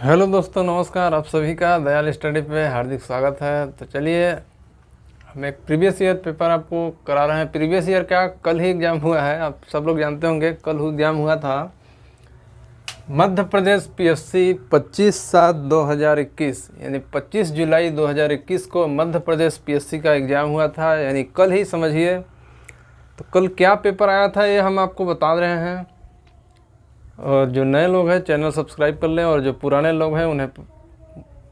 Hello दोस्तों, नमस्कार। आप सभी का दयाल स्टडी पे हार्दिक स्वागत है। तो चलिए, हम एक प्रीवियस ईयर पेपर आपको करा रहे हैं। प्रीवियस ईयर क्या, कल ही एग्ज़ाम हुआ है। आप सब लोग जानते होंगे, कल एग्ज़ाम हुआ था। मध्य प्रदेश पीएससी 25/7/2021 यानी 25 जुलाई 2021 को मध्य प्रदेश पीएससी का एग्ज़ाम हुआ था, यानी कल ही समझिए। तो कल क्या पेपर आया था ये हम आपको बता रहे हैं। और जो नए लोग हैं चैनल सब्सक्राइब कर लें, और जो पुराने लोग हैं उन्हें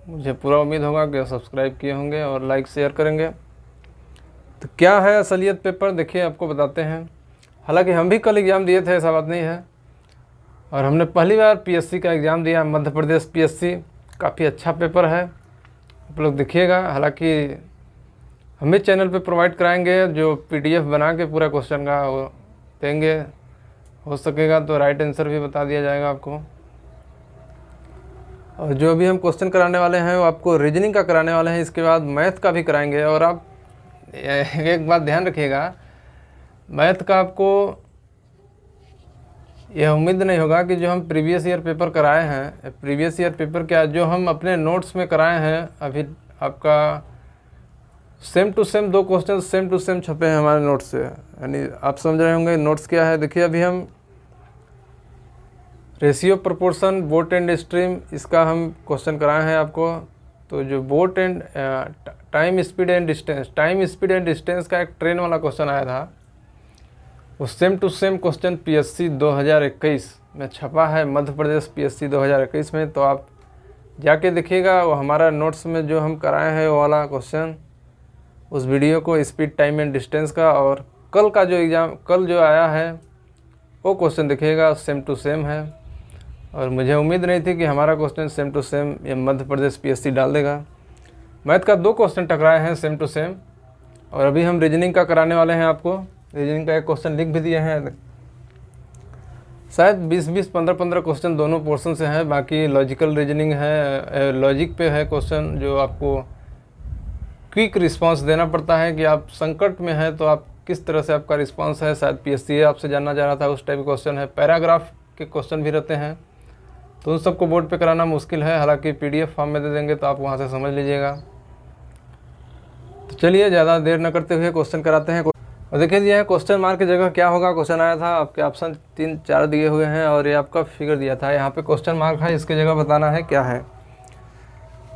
मुझे पूरा उम्मीद होगा कि सब्सक्राइब किए होंगे और लाइक शेयर करेंगे। तो क्या है असलियत पेपर, देखिए आपको बताते हैं। हालांकि हम भी कल एग्ज़ाम दिए थे, ऐसा बात नहीं है। और हमने पहली बार पीएससी का एग्ज़ाम दिया, मध्य प्रदेश पीएससी। काफ़ी अच्छा पेपर है, आप लोग देखिएगा। हालांकि हम भी चैनल पे प्रोवाइड कराएंगे, जो पीडीएफ बना के पूरा क्वेश्चन का वो देंगे। हो सकेगा तो राइट आंसर भी बता दिया जाएगा आपको। और जो भी हम क्वेश्चन कराने वाले हैं वो आपको रीजनिंग का कराने वाले हैं, इसके बाद मैथ का भी कराएंगे। और आप एक बात ध्यान रखिएगा, मैथ का आपको यह उम्मीद नहीं होगा कि जो हम प्रीवियस ईयर पेपर कराए हैं, प्रीवियस ईयर पेपर क्या, जो हम अपने नोट्स में कराए हैं, अभी आपका same to same 2 question same to same छपे हैं हमारे नोट्स से। यानी आप समझ रहे होंगे नोट्स क्या है। देखिए, अभी हम ratio proportion boat and stream, इसका हम क्वेश्चन कराए हैं आपको। तो जो boat and time speed and distance का एक ट्रेन वाला क्वेश्चन आया था, वो same to same question PSC 2021 में छपा है, मध्य प्रदेश पीएससी 2021 में। तो आप जाके देखिएगा, वो हमारा नोट्स में जो हम कराए हैं वो वाला क्वेश्चन, उस वीडियो को, स्पीड टाइम एंड डिस्टेंस का। और कल का जो एग्ज़ाम कल जो आया है वो क्वेश्चन देखिएगा, सेम टू सेम है। और मुझे उम्मीद नहीं थी कि हमारा क्वेश्चन सेम टू सेम ये मध्य प्रदेश पीएससी डाल देगा। मैथ का 2 क्वेश्चन टकराए हैं सेम टू सेम। और अभी हम रीजनिंग का कराने वाले हैं आपको। रीजनिंग का एक क्वेश्चन लिख भी दिए हैं, शायद 20-20, 15-15 क्वेश्चन दोनों पोर्शन से है। बाकी लॉजिकल रीजनिंग है, लॉजिक पे है क्वेश्चन, जो आपको क्विक रिस्पांस देना पड़ता है कि आप संकट में हैं तो आप किस तरह से आपका रिस्पांस है। शायद पीएससी आपसे जानना चाह रहा था, उस टाइप के क्वेश्चन है। पैराग्राफ के क्वेश्चन भी रहते हैं, तो उन सबको बोर्ड पे कराना मुश्किल है। हालांकि पीडीएफ फॉर्म में दे देंगे तो आप वहां से समझ लीजिएगा। तो चलिए, ज़्यादा देर न करते हुए क्वेश्चन कराते हैं। और देखिए दिया है क्वेश्चन मार्क की जगह क्या होगा। क्वेश्चन आया था, आपके ऑप्शन 3-4 दिए हुए हैं और ये आपका फिगर दिया था। यहाँ पे क्वेश्चन मार्क है, इसकी जगह बताना है क्या है।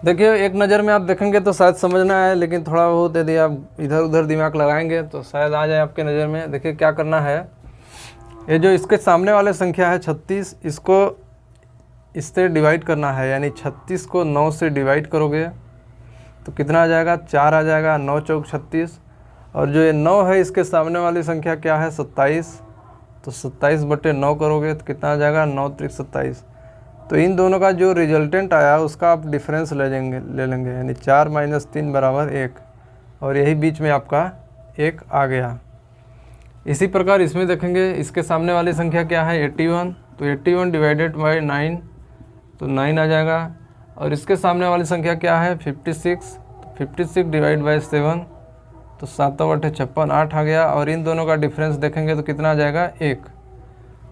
देखिए, एक नज़र में आप देखेंगे तो शायद समझना है, लेकिन थोड़ा बहुत यदि आप इधर उधर दिमाग लगाएंगे तो शायद आ जाए आपके नज़र में। देखिए क्या करना है, ये जो इसके सामने वाले संख्या है 36, इसको इससे डिवाइड करना है। यानी 36 को 9 से डिवाइड करोगे तो कितना आ जाएगा, 4 आ जाएगा। 9 चौक 36। और जो ये 9 है, इसके सामने वाली संख्या क्या है, 27। तो 27/9 करोगे तो कितना आ जाएगा, 9 त्रिक 27। तो इन दोनों का जो रिजल्टेंट आया उसका आप डिफरेंस ले लेंगे। यानी 4 - 3 = 1। और यही बीच में आपका 1 आ गया। इसी प्रकार इसमें देखेंगे, इसके सामने वाली संख्या क्या है, 81। तो 81 डिवाइडेड बाई 9 तो 9 आ जाएगा। और इसके सामने वाली संख्या क्या है, 56। तो 56 डिवाइड बाई 7 तो 7/56 8 आ गया। और इन दोनों का डिफरेंस देखेंगे तो कितना आ जाएगा, 1।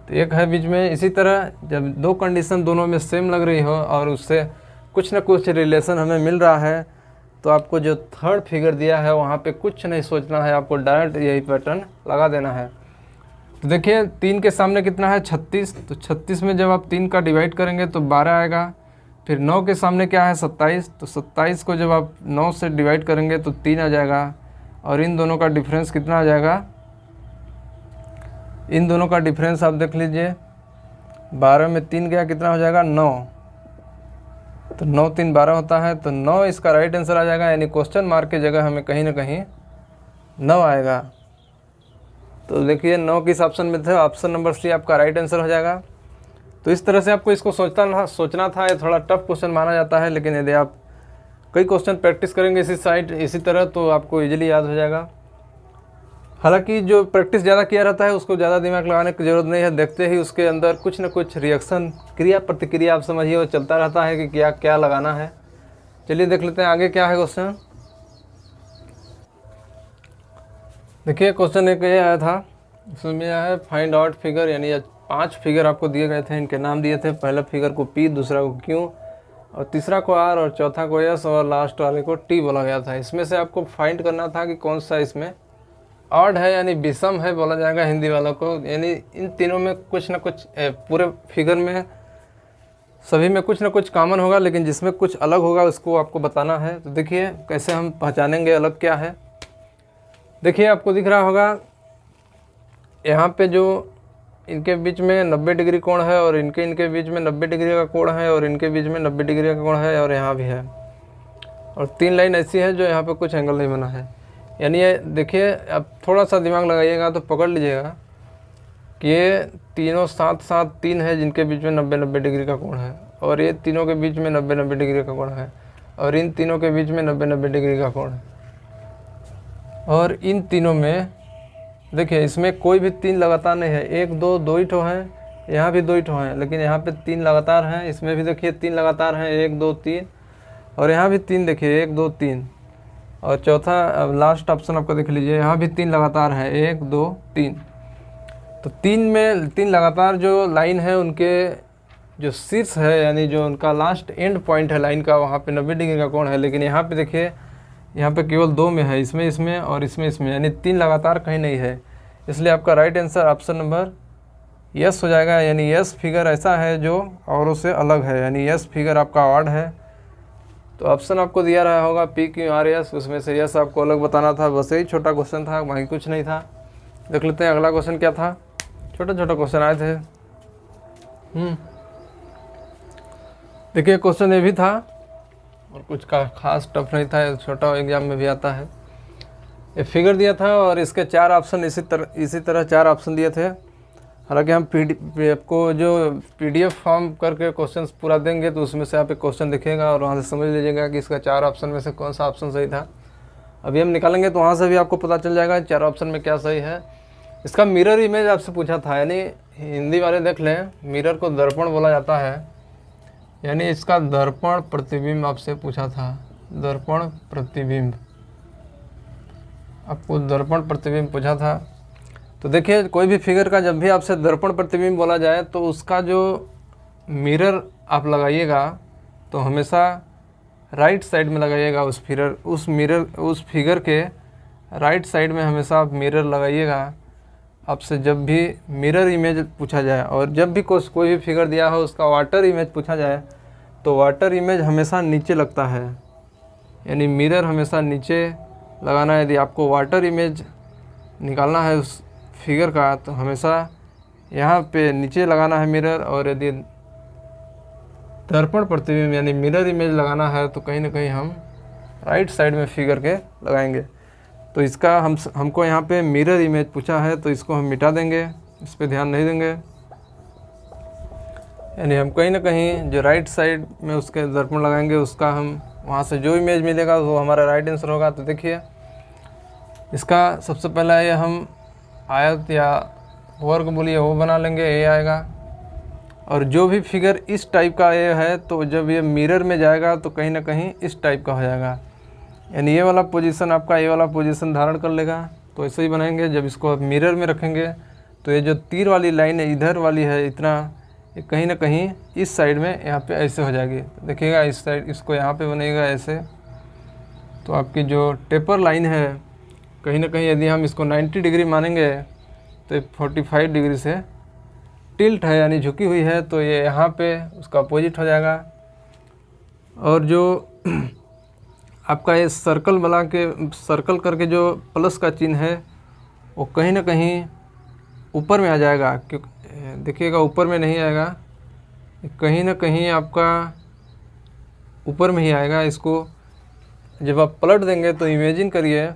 तो 1 है बीच में। इसी तरह जब 2 कंडीशन दोनों में सेम लग रही हो और उससे कुछ ना कुछ रिलेशन हमें मिल रहा है, तो आपको जो थर्ड फिगर दिया है वहाँ पे कुछ नहीं सोचना है, आपको डायरेक्ट यही पैटर्न लगा देना है। तो देखिए, 3 के सामने कितना है, 36। तो 36 में जब आप 3 का डिवाइड करेंगे तो 12 आएगा। फिर 9 के सामने क्या है, 27। तो 27 को जब आप 9 से डिवाइड करेंगे तो 3 आ जाएगा। और इन दोनों का डिफरेंस कितना आ जाएगा, इन दोनों का डिफरेंस आप देख लीजिए। 12 में 3 गया, कितना हो जाएगा, 9। तो 9 3 12 होता है। तो 9 इसका राइट आंसर आ जाएगा। यानी क्वेश्चन मार्क की जगह हमें कहीं ना कहीं 9 आएगा। तो देखिए, 9 किस ऑप्शन में थे, ऑप्शन नंबर सी आपका राइट आंसर हो जाएगा। तो इस तरह से आपको इसको सोचना था। ये थोड़ा टफ क्वेश्चन माना जाता है, लेकिन यदि आप कई क्वेश्चन प्रैक्टिस करेंगे इसी तरह तो आपको इजीली याद हो जाएगा। हालांकि जो प्रैक्टिस ज़्यादा किया रहता है उसको ज़्यादा दिमाग लगाने की ज़रूरत नहीं है। देखते ही उसके अंदर कुछ न कुछ रिएक्शन, क्रिया प्रतिक्रिया आप समझिए वो चलता रहता है कि क्या क्या लगाना है। चलिए देख लेते हैं आगे क्या है क्वेश्चन। देखिए, क्वेश्चन एक ये आया था, इसमें यह है फाइंड आउट फिगर। यानी 5 फिगर आपको दिए गए थे, इनके नाम दिए थे। पहला फिगर को P, दूसरा को Q, और तीसरा को आर और चौथा को एस और लास्ट वाले को टी बोला गया था। इसमें से आपको फाइंड करना था कि कौन सा इसमें ऑड है यानी विषम है बोला जाएगा हिंदी वालों को। यानी इन तीनों में कुछ ना कुछ पूरे फिगर में सभी में कुछ ना कुछ कॉमन होगा, लेकिन जिसमें कुछ अलग होगा उसको आपको बताना है। तो देखिए कैसे हम पहचानेंगे अलग क्या है। देखिए आपको दिख रहा होगा यहाँ पे जो इनके बीच में 90 डिग्री कोण है और इनके बीच में 90 डिग्री का कोण है और इनके बीच में 90 डिग्री का कोण है और यहाँ भी है। और 3 लाइन ऐसी है जो यहाँ पे कुछ एंगल नहीं बना है। यानी ये देखिए, अब थोड़ा सा दिमाग लगाइएगा तो पकड़ लीजिएगा कि ये तीनों साथ साथ 3 है जिनके बीच में 90-90 डिग्री का कोण है, और ये तीनों के बीच में 90-90 डिग्री का कोण है, और इन तीनों के बीच में 90-90 डिग्री का कोण है। और इन तीनों में देखिए इसमें कोई भी 3 लगातार नहीं है, 1 2 2 ही ठो हैं, यहाँ भी 2 ही ठो हैं, लेकिन यहाँ पे 3 लगातार हैं। इसमें भी देखिए 3 लगातार हैं, 1 2 3, और यहाँ भी 3 देखिए 1 2 3, और चौथा अब लास्ट ऑप्शन आपका देख लीजिए, यहाँ भी 3 लगातार हैं, 1 2 3। तो 3 में 3 लगातार जो लाइन है उनके जो शीर्ष है यानी जो उनका लास्ट एंड पॉइंट है लाइन का, वहाँ पे 90 डिग्री का कोण है। लेकिन यहाँ पे देखिए यहाँ पे केवल 2 में है, इसमें और इसमें, यानी 3 लगातार कहीं नहीं है। इसलिए आपका right answer option number yes हो जाएगा। यानी यस फिगर ऐसा है जो औरों से अलग है, यानी यस फिगर आपका ऑड है। तो ऑप्शन आपको दिया रहा होगा PQRS, उसमें से यस आपको अलग बताना था। बस यही छोटा क्वेश्चन था, वहीं कुछ नहीं था। देख लेते हैं अगला क्वेश्चन क्या था। छोटे छोटे क्वेश्चन आए थे। देखिए क्वेश्चन ये भी था और कुछ का खास टफ नहीं था, छोटा एग्जाम में भी आता है। ये फिगर दिया था और इसके 4 ऑप्शन इसी तरह 4 ऑप्शन दिए थे। हालांकि हम आपको जो PDF फॉर्म करके क्वेश्चंस पूरा देंगे तो उसमें से आप एक क्वेश्चन दिखेगा और वहाँ से समझ लीजिएगा कि इसका 4 ऑप्शन में से कौन सा ऑप्शन सही था। अभी हम निकालेंगे तो वहाँ से भी आपको पता चल जाएगा 4 ऑप्शन में क्या सही है। इसका मिरर इमेज आपसे पूछा था, यानी हिंदी वाले देख लें, मिरर को दर्पण बोला जाता है, यानी इसका दर्पण प्रतिबिंब आपसे पूछा था। दर्पण प्रतिबिंब, आपको दर्पण प्रतिबिंब पूछा था। तो देखिए कोई भी फिगर का जब भी आपसे दर्पण प्रतिबिंब बोला जाए तो उसका जो मिरर आप लगाइएगा तो हमेशा राइट साइड में लगाइएगा। उस फिगर के राइट साइड में हमेशा आप मिरर लगाइएगा। आपसे जब भी मिरर इमेज पूछा जाए और जब भी कोई भी फिगर दिया हो उसका वाटर इमेज पूछा जाए तो वाटर इमेज हमेशा नीचे लगता है, यानी मिरर हमेशा नीचे लगाना है। यदि आपको वाटर इमेज निकालना है उस फिगर का तो हमेशा यहाँ पे नीचे लगाना है मिरर, और यदि दर्पण प्रतिबिंब यानी मिरर इमेज लगाना है तो कहीं ना कहीं हम राइट साइड में फिगर के लगाएंगे। तो इसका हमको यहाँ पे मिरर इमेज पूछा है तो इसको हम मिटा देंगे, इस पर ध्यान नहीं देंगे। यानी हम कहीं ना कहीं जो राइट साइड में उसके दर्पण लगाएंगे उसका हम वहाँ से जो इमेज मिलेगा वो हमारा राइट आंसर होगा। तो देखिए इसका सबसे पहला ये हम आयत या वर्ग बोलिए वो बना लेंगे, ये आएगा। और जो भी फिगर इस टाइप का ये है तो जब ये मिरर में जाएगा तो कहीं ना कहीं इस टाइप का हो जाएगा, यानी ये वाला पोजीशन आपका ये वाला पोजीशन धारण कर लेगा। तो ऐसे ही बनाएंगे। जब इसको आप मिरर में रखेंगे तो ये जो तीर वाली लाइन है इधर वाली है इतना, ये कहीं ना कहीं इस साइड में यहाँ पे ऐसे हो जाएगी। तो देखिएगा इस साइड इसको यहाँ पे बनेगा ऐसे। तो आपकी जो टेपर लाइन है कहीं ना कहीं यदि हम इसको 90 डिग्री मानेंगे तो 45 डिग्री से टिल्ट है यानी झुकी हुई है, तो ये यहाँ पे उसका अपोजिट हो जाएगा। और जो आपका ये सर्कल करके जो प्लस का चिन्ह है वो कहीं ना कहीं ऊपर में आ जाएगा, क्योंकि देखिएगा ऊपर में नहीं आएगा, कहीं ना कहीं आपका ऊपर में ही आएगा। इसको जब आप पलट देंगे तो इमेजिन करिए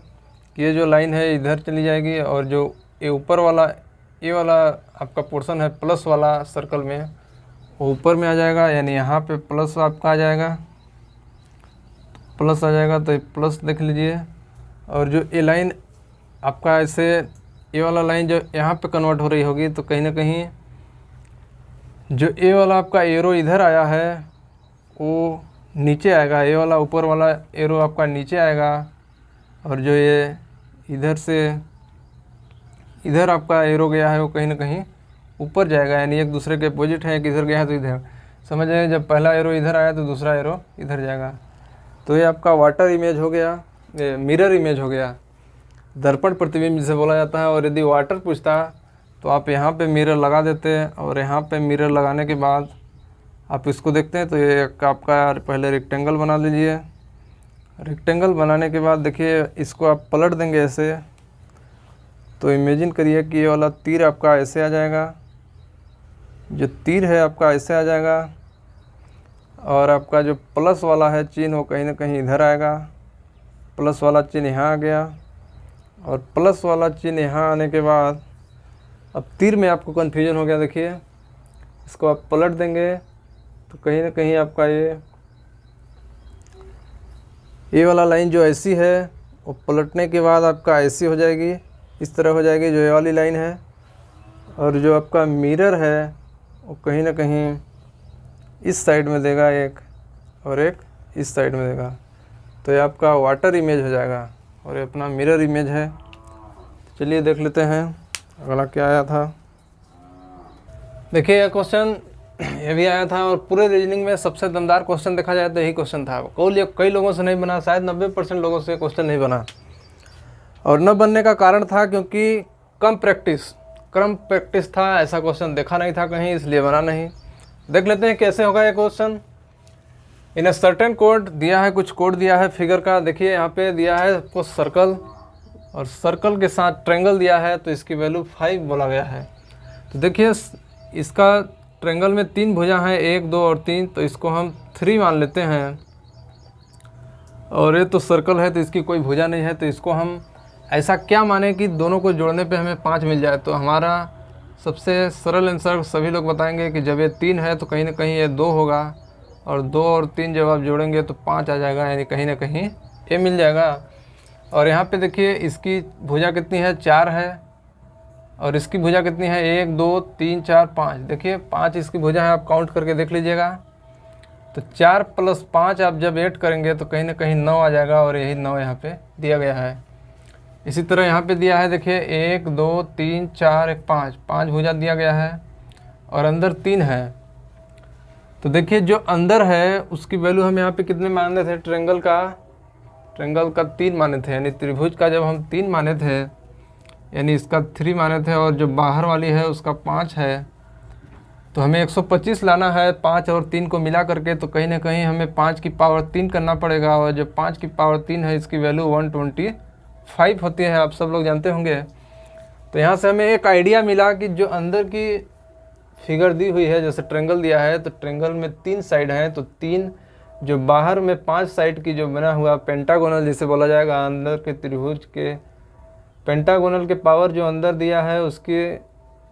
कि ये जो लाइन है इधर चली जाएगी और जो ये ऊपर वाला ये वाला आपका पोर्शन है प्लस वाला सर्कल में वो ऊपर में आ जाएगा, यानी यहाँ पे प्लस आपका आ जाएगा, प्लस आ जाएगा। तो ये प्लस देख लीजिए। और जो ये लाइन आपका ऐसे ये वाला लाइन जो यहाँ पे कन्वर्ट हो रही होगी तो कहीं ना कहीं जो ये वाला आपका एरो इधर आया है वो नीचे आएगा, ये वाला ऊपर वाला एरो आपका नीचे आएगा, और जो ये इधर से इधर आपका एरो गया है वो कहीं ना कहीं ऊपर जाएगा, यानी एक दूसरे के अपोजिट है, किधर गया है तो इधर। समझ रहे हैं, जब पहला एरो इधर आया तो दूसरा एरो इधर जाएगा। तो ये आपका वाटर इमेज हो गया, मिरर इमेज हो गया, दर्पण प्रतिबिंब जिसे बोला जाता है। और यदि वाटर पूछता तो आप यहाँ पे मिरर लगा देते हैं, और यहाँ पे मिरर लगाने के बाद आप इसको देखते हैं। तो ये आपका पहले रेक्टेंगल बना लीजिए। रेक्टेंगल बनाने के बाद देखिए इसको आप पलट देंगे ऐसे, तो इमेजिन करिए कि ये वाला तीर आपका ऐसे आ जाएगा, जो तीर है आपका ऐसे आ जाएगा, और आपका जो प्लस वाला है चिन्ह वो कहीं ना कहीं इधर आएगा। प्लस वाला चिन्ह यहाँ आ गया, और प्लस वाला चिन्ह यहाँ आने के बाद अब तीर में आपको कन्फ्यूजन हो गया। देखिए इसको आप पलट देंगे तो कहीं ना कहीं आपका ये वाला लाइन जो ऐसी है वो पलटने के बाद आपका ऐसी हो जाएगी, इस तरह हो जाएगी जो ये वाली लाइन है। और जो आपका मिरर है वो कहीं ना कहीं इस साइड में देगा एक, और एक इस साइड में देगा। तो ये आपका वाटर इमेज हो जाएगा, और ये अपना मिरर इमेज है। चलिए देख लेते हैं अगला क्या आया था। देखिए यह क्वेश्चन ये भी आया था, और पूरे रीजनिंग में सबसे दमदार क्वेश्चन देखा जाए तो यही क्वेश्चन था। कई लोगों से नहीं बना, शायद 90% लोगों से क्वेश्चन नहीं बना। और न बनने का कारण था क्योंकि कम प्रैक्टिस था, ऐसा क्वेश्चन देखा नहीं था कहीं, इसलिए बना नहीं। देख लेते हैं कैसे होगा ये question. In a certain code दिया है, कुछ कोड दिया है फिगर का। देखिए यहाँ पे दिया है आपको सर्कल, और सर्कल के साथ ट्रायंगल दिया है, तो इसकी वैल्यू 5 बोला गया है। तो देखिए इसका ट्रायंगल में 3 भुजा हैं, 1 2 और 3, तो इसको हम 3 मान लेते हैं। और ये तो सर्कल है तो इसकी कोई भुजा नहीं है, तो इसको हम ऐसा क्या माने कि दोनों को जोड़ने पे हमें 5 मिल जाए। तो हमारा सबसे सरल आंसर सभी लोग बताएंगे कि जब ये 3 है तो कहीं ना कहीं ये 2 होगा, और 2 और 3 जब आप जोड़ेंगे तो 5 आ जाएगा, यानी कहीं ना कहीं ये मिल जाएगा। और यहाँ पे देखिए इसकी भुजा कितनी है, 4 है, और इसकी भुजा कितनी है, 1 2 3 4 5। देखिए 5 इसकी भुजा है, आप काउंट करके देख लीजिएगा। तो 4 + 5 आप जब ऐड करेंगे तो कहीं ना कहीं 9 आ जाएगा, और यही 9 यहाँ पे दिया गया है। इसी तरह यहाँ पे दिया है, देखिए 1 2 3 4 1 5 भुजा दिया गया है, और अंदर 3 है। तो देखिए जो अंदर है उसकी वैल्यू हम यहाँ पे कितने माने थे, ट्रायंगल का 3 माने थे, यानी त्रिभुज का जब हम 3 माने थे, यानी इसका 3 माने थे, और जो बाहर वाली है उसका 5 है। तो हमें 125 लाना है 5 और 3 को मिला करके, तो कहीं ना कहीं हमें 5 की पावर 3 करना पड़ेगा, और जो 5 की पावर 3 है इसकी वैल्यू 125 होती है, आप सब लोग जानते होंगे। तो यहाँ से हमें एक आइडिया मिला कि जो अंदर की फिगर दी हुई है, जैसे ट्रायंगल दिया है तो ट्रायंगल में 3 साइड हैं, तो 3 जो बाहर में 5 साइड की जो बना हुआ पेंटागोनल जिसे बोला जाएगा, अंदर के त्रिभुज के पेंटागोनल के पावर जो अंदर दिया है उसकी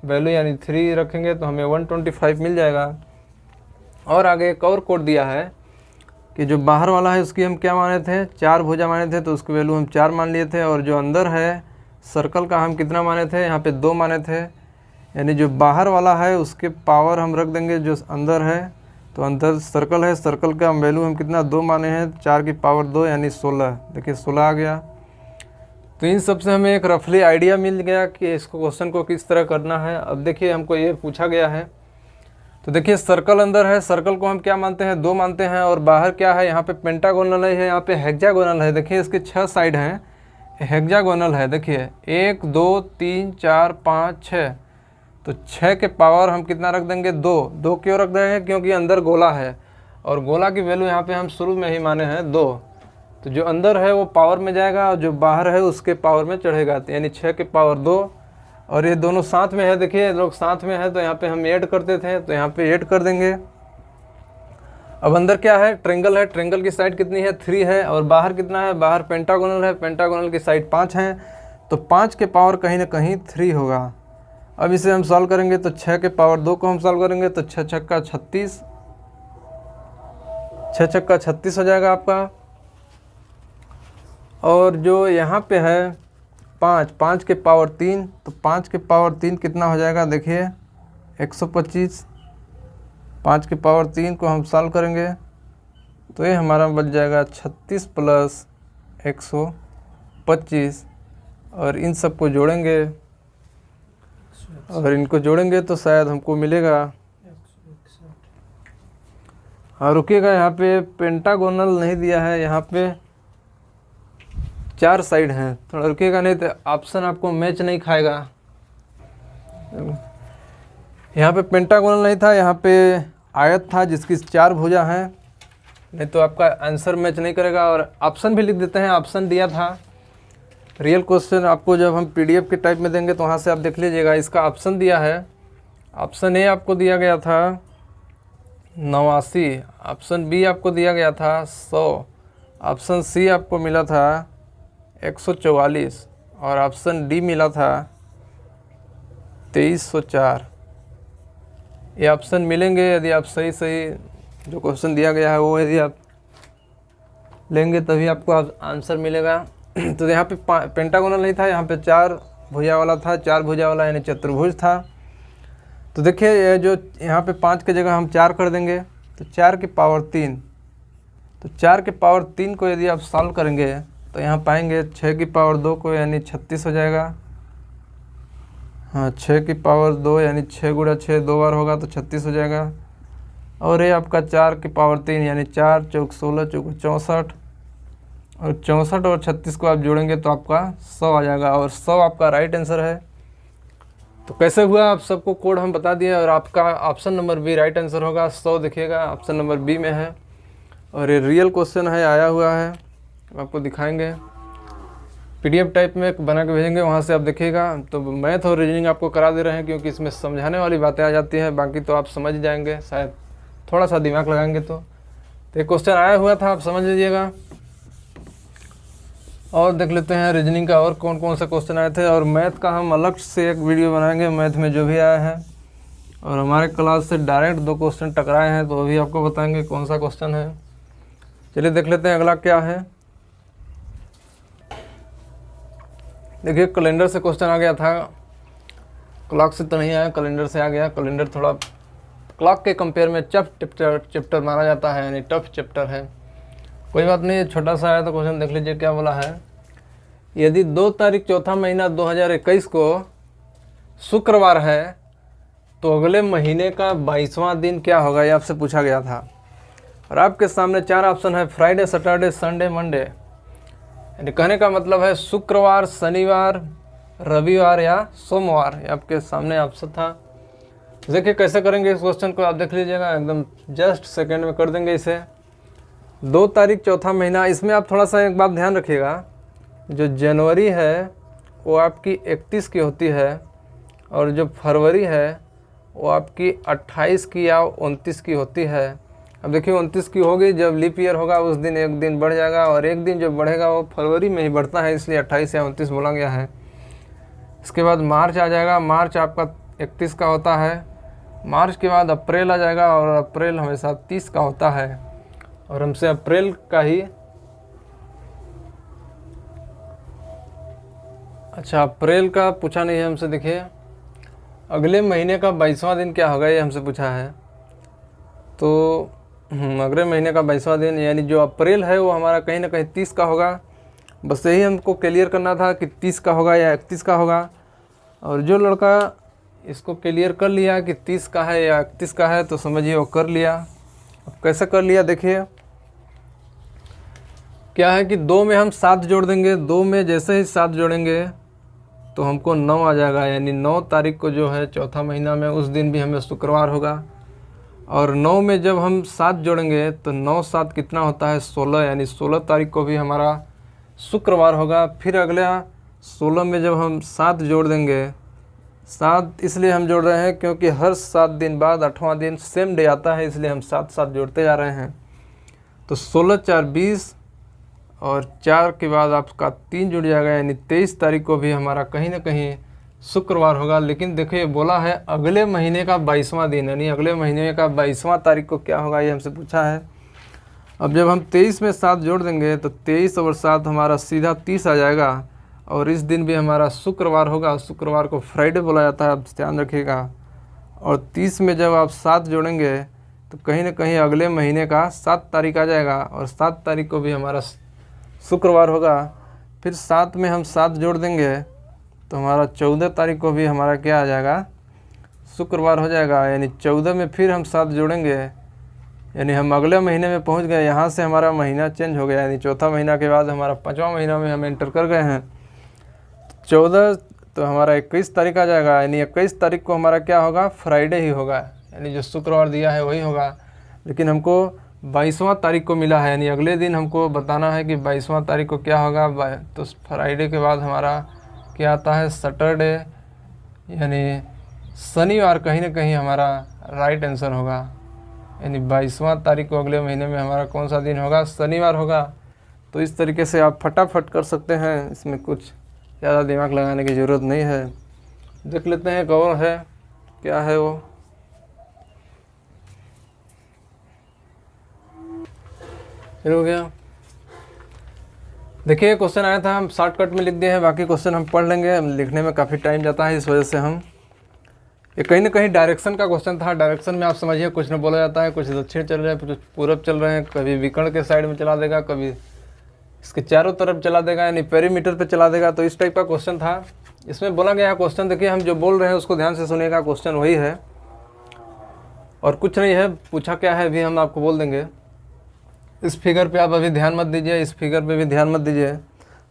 वैल्यू यानी 3 रखेंगे तो हमें 125 मिल जाएगा। और आगे एक और कोड दिया है कि जो बाहर वाला है उसकी हम क्या माने थे, 4 भुजा माने थे, तो उसकी वैल्यू हम 4 मान लिए थे। और जो अंदर है सर्कल का हम कितना माने थे, यहाँ पे 2 माने थे, यानी जो बाहर वाला है उसके पावर हम रख देंगे जो अंदर है। तो अंदर सर्कल है, सर्कल का वैल्यू हम कितना 2 माने हैं, 4 की पावर 2 यानी 16। देखिए 16 आ गया। तो इन सब से हमें एक रफली आइडिया मिल गया कि इसको क्वेश्चन को किस तरह करना है। अब देखिए हमको ये पूछा गया है, तो देखिए सर्कल अंदर है, सर्कल को हम क्या मानते हैं, 2 मानते हैं, और बाहर क्या है, यहाँ पे पेंटागोनल है, यहाँ पे हेक्सागोनल है। देखिए इसके 6 साइड हैं, हेक्सागोनल है। देखिए 1 2 3 4 5 6, तो 6 के पावर हम कितना रख देंगे, 2 क्यों रख देंगे, क्योंकि अंदर गोला है, और गोला की वैल्यू यहाँ पे हम शुरू में ही माने हैं 2। तो जो अंदर है वो पावर में जाएगा, और जो बाहर है उसके पावर में चढ़ेगा, यानी 6 के पावर 2। और ये दोनों साथ में है, देखिए लोग साथ में है, तो यहाँ पे हम ऐड करते थे, तो यहाँ पे ऐड कर देंगे। अब अंदर क्या है, ट्रायंगल है, ट्रायंगल की साइड कितनी है, 3 है, और बाहर कितना है, बाहर पेंटागोनल है, पेंटागोनल की साइड 5 है, तो 5 के पावर कहीं ना कहीं 3 होगा। अब इसे हम सॉल्व करेंगे तो 6 के पावर 2 को हम सॉल्व करेंगे तो 6 छक्का 36, 6 छक्का 36 हो जाएगा आपका। और जो यहाँ पे है 5 के पावर 3, तो 5 के पावर 3 कितना हो जाएगा, देखिए 125। 5 के पावर 3 को हम सॉल्व करेंगे तो ये हमारा बच जाएगा 36 + 125, और इन सब को जोड़ेंगे, और इनको जोड़ेंगे तो शायद हमको मिलेगा हाँ रुकिएगा, यहाँ पे पेंटागोनल नहीं दिया है, यहाँ पे 4 साइड हैं, थोड़ा रुकिएगा नहीं तो ऑप्शन आपको मैच नहीं खाएगा। यहाँ पे पेंटागोनल नहीं था, यहाँ पे आयत था जिसकी 4 भुजा हैं, नहीं तो आपका आंसर मैच नहीं करेगा। और ऑप्शन भी लिख देते हैं, ऑप्शन दिया था। रियल क्वेश्चन आपको जब हम PDF के टाइप में देंगे तो वहाँ से आप देख लीजिएगा, इसका ऑप्शन दिया है। ऑप्शन ए आपको दिया गया था 89, ऑप्शन बी आपको दिया गया था 100, ऑप्शन सी आपको मिला था 144 और ऑप्शन डी मिला था 2304। ये ऑप्शन मिलेंगे यदि आप सही जो क्वेश्चन दिया गया है वो यदि आप लेंगे तभी आपको आंसर मिलेगा। तो यहाँ पे पेंटागोनल नहीं था, यहाँ पे 4 भुजा वाला था, 4 भुजा वाला यानी चतुर्भुज था। तो देखिए ये जो यहाँ पे 5 की जगह हम 4 कर देंगे तो 4 की पावर 3, तो 4 की पावर 3 को यदि आप सॉल्व करेंगे तो यहाँ पाएंगे 6 की पावर 2 को यानी 36 हो जाएगा। हाँ 6 की पावर 2 यानी 6 गुणा 6 2 बार होगा तो 36 हो जाएगा। और ये आपका 4 की पावर 3 यानी 4 चौक 16 चौक 64 और 64 और 36 को आप जोड़ेंगे तो आपका 100 आ जाएगा और 100 आपका राइट आंसर है। तो कैसे हुआ आप सबको कोड हम बता दिए और आपका option number B right answer होगा। 100 देखिएगा ऑप्शन नंबर बी में है और ये रियल क्वेश्चन है, आया हुआ है, आपको दिखाएंगे। PDF टाइप में बना के भेजेंगे, वहाँ से आप देखिएगा। तो मैथ और रीजनिंग आपको करा दे रहे हैं क्योंकि इसमें समझाने वाली बातें आ जाती हैं, बाकी तो आप समझ जाएंगे शायद थोड़ा सा दिमाग लगाएंगे तो ये क्वेश्चन आया हुआ था, आप समझ लीजिएगा। और देख लेते हैं रीजनिंग का और कौन कौन से क्वेश्चन आए थे। और मैथ का हम अलग से एक वीडियो बनाएंगे, मैथ में जो भी आया है। और हमारे क्लास से डायरेक्ट 2 क्वेश्चन टकराए हैं तो वो भी आपको बताएंगे कौन सा क्वेश्चन है। चलिए देख लेते हैं अगला क्या है। देखिए कैलेंडर से क्वेश्चन आ गया था, क्लॉक से तो नहीं आया, कैलेंडर से आ गया। कैलेंडर थोड़ा क्लॉक के कंपेयर में चैप्टर माना जाता है, यानी टफ चैप्टर है। कोई बात नहीं, छोटा सा है तो क्वेश्चन देख लीजिए क्या बोला है। यदि 2 तारीख चौथा महीना 2021 को शुक्रवार है तो अगले महीने का 22वां दिन क्या होगा, ये आपसे पूछा गया था। और आपके सामने 4 ऑप्शन है, फ्राइडे, सैटरडे, संडे, मंडे। यानी कहने का मतलब है शुक्रवार, शनिवार, रविवार या सोमवार। ये आपके सामने ऑप्शन था। देखिए कैसे करेंगे इस क्वेश्चन को, आप देख लीजिएगा, एकदम जस्ट सेकंड में कर देंगे इसे। 2 तारीख चौथा महीना, इसमें आप थोड़ा सा एक बात ध्यान रखिएगा, जो जनवरी है वो आपकी 31 की होती है और जो फरवरी है वो आपकी 28 की या 29 की होती है। अब देखिए 29 की होगी, जब लीप ईयर होगा उस दिन एक दिन बढ़ जाएगा और एक दिन जो बढ़ेगा वो फरवरी में ही बढ़ता है, इसलिए 28 या 29 बोला गया है। इसके बाद मार्च आ जाएगा, मार्च आपका 31 का होता है। मार्च के बाद अप्रैल आ जाएगा और अप्रैल हमेशा 30 का होता है। और हमसे अप्रैल का ही, अच्छा अप्रैल का पूछा नहीं है हमसे। देखिए अगले महीने का 22वां दिन क्या होगा, ये हमसे पूछा है। तो अगले महीने का 22वां दिन यानी जो अप्रैल है वो हमारा कहीं ना कहीं 30 का होगा। बस यही हमको क्लियर करना था कि 30 का होगा या 31 का होगा। और जो लड़का इसको क्लियर कर लिया कि 30 का है या 31 का है तो समझिए वो कर लिया। अब कैसे कर लिया, देखिए क्या है कि 2 में हम 7 जोड़ देंगे। 2 में जैसे ही 7 जोड़ेंगे तो हमको 9 आ जाएगा, यानी 9 तारीख को जो है चौथा महीना में उस दिन भी हमें शुक्रवार होगा। और 9 में जब हम 7 जोड़ेंगे तो 9 7 कितना होता है 16, यानी 16 तारीख को भी हमारा शुक्रवार होगा। फिर अगला 16 में जब हम 7 जोड़ देंगे, 7 इसलिए हम जोड़ रहे हैं क्योंकि हर 7 दिन बाद 8वां दिन सेम डे आता है, इसलिए हम 7 7 जोड़ते जा रहे हैं। तो 16 4 20 और 4 के बाद आपका 3 जुड़ जाएगा, यानी 23 तारीख को भी हमारा कहीं ना कहीं शुक्रवार होगा। लेकिन देखिए बोला है अगले महीने का 22वां दिन, यानी अगले महीने का 22वां तारीख को क्या होगा, ये हमसे पूछा है। अब जब हम 23 में 7 जोड़ देंगे तो 23 और 7 हमारा सीधा 30 आ जाएगा और इस दिन भी हमारा शुक्रवार होगा। शुक्रवार को फ्राइडे बोला जाता है, आप ध्यान रखिएगा। और 30 में जब आप 7 जोड़ेंगे तो कहीं ना कहीं अगले महीने का 7 तारीख आ जाएगा और 7 तारीख को भी हमारा शुक्रवार होगा। फिर 7 में हम 7 जोड़ देंगे तो हमारा 14 तारीख को भी हमारा क्या आ जाएगा, शुक्रवार हो जाएगा। यानी 14 में फिर हम 7 जोड़ेंगे यानी हम अगले महीने में पहुंच गए। यहाँ से हमारा महीना चेंज हो गया, यानी चौथा महीना के बाद हमारा 5वां महीना में हम एंटर कर गए हैं। 14 तो हमारा 21 तारीख आ जाएगा, यानी 21 तारीख को हमारा क्या होगा, फ्राइडे ही होगा, यानी जो शुक्रवार दिया है वही होगा। लेकिन हमको 22वां तारीख को मिला है, यानी अगले दिन हमको बताना है कि 22वां तारीख को क्या होगा। तो फ्राइडे के बाद हमारा क्या आता है, सैटरडे, यानी शनिवार कहीं ना कहीं हमारा राइट आंसर होगा। यानी 22वां तारीख को अगले महीने में हमारा कौन सा दिन होगा, शनिवार होगा। तो इस तरीके से आप फटाफट कर सकते हैं, इसमें कुछ ज़्यादा दिमाग लगाने की ज़रूरत नहीं है। देख लेते हैं एक और है, क्या है वो। फिर हो गया। देखिए क्वेश्चन आया था, हम शॉर्टकट में लिख दिए हैं, बाकी क्वेश्चन हम पढ़ लेंगे। लिखने में काफ़ी टाइम जाता है, इस वजह से हम ये कहीं ना कहीं डायरेक्शन का क्वेश्चन था। डायरेक्शन में आप समझिए कुछ न बोला जाता है, कुछ दक्षिण चल रहे हैं, कुछ पूरब चल रहे हैं, कभी विकर्ण के साइड में चला देगा, कभी इसके चारों तरफ चला देगा, यानी पेरीमीटर पे चला देगा। तो इस टाइप का क्वेश्चन था। इसमें बोला गया है क्वेश्चन, देखिए हम जो बोल रहे हैं उसको ध्यान से सुनिएगा, क्वेश्चन वही है और कुछ नहीं है। पूछा क्या है अभी हम आपको बोल देंगे। इस फिगर पे आप अभी ध्यान मत दीजिए, इस फिगर पे भी ध्यान मत दीजिए।